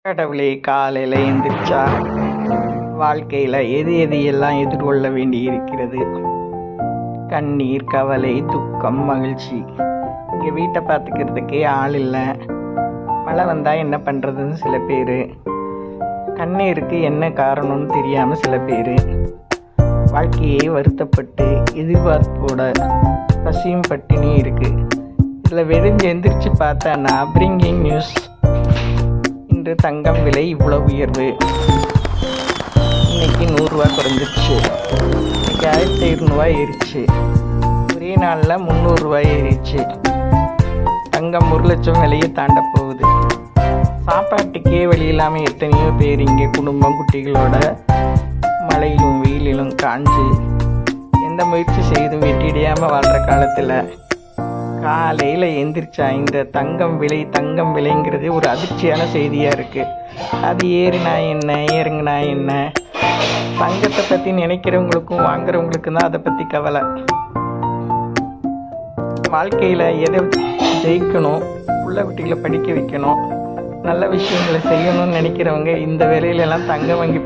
கடவுளே, காலையில் எந்திரிச்சா வாழ்க்கையில் எது எது எல்லாம் எதிர்கொள்ள வேண்டி இருக்கிறது. கண்ணீர், கவலை, துக்கம், மகிழ்ச்சி. இங்கே வீட்டை பார்த்துக்கிறதுக்கே ஆள் இல்லை. மழை வந்தால் என்ன பண்ணுறதுன்னு சில பேர், கண்ணீருக்கு என்ன காரணம்னு தெரியாமல் சில பேர், வாழ்க்கையே வருத்தப்பட்டு எதிர்பார்ப்போட பசியும் பட்டினியும் இருக்குது. இதில் வெடிஞ்சு எந்திரிச்சு பார்த்தானா பிரிங்கிங் நியூஸ். இன்று தங்கம் விலை இவ்வளோ உயர்வு. இன்னைக்கு 100 ரூபா குறைஞ்சிருச்சு. இன்னைக்கு 1200 ஏறிச்சு. ஒரே நாளில் 300 ரூபாய் ஏறிச்சு. தங்கம் 1 லட்சம் விலையை தாண்ட போகுது. சாப்பாட்டுக்கே வழி இல்லாமல் எத்தனையோ பேர் இங்கே குடும்பம் குட்டிகளோட மழையிலும் வெயிலிலும் காஞ்சு எந்த முயற்சி செய்தும் வெட்டிடையாமல் வாழ்கிற காலத்தில் காலையில் எந்திரிச்சா இந்த தங்கம் விலைங்கிறது ஒரு அதிர்ச்சியான செய்தியாக இருக்குது. அது ஏறினா என்ன, இறங்குனா என்ன, தங்கத்தை பற்றி நினைக்கிறவங்களுக்கும் வாங்குறவங்களுக்கும் தான் அதை பற்றி கவலை. வாழ்க்கையில் எதை ஜெயிக்கணும், புள்ள குட்டிகளை படிக்க வைக்கணும், நல்ல விஷயங்களை செய்யணும்னு நினைக்கிறவங்க இந்த வேலையிலெல்லாம் தங்கம் வாங்கி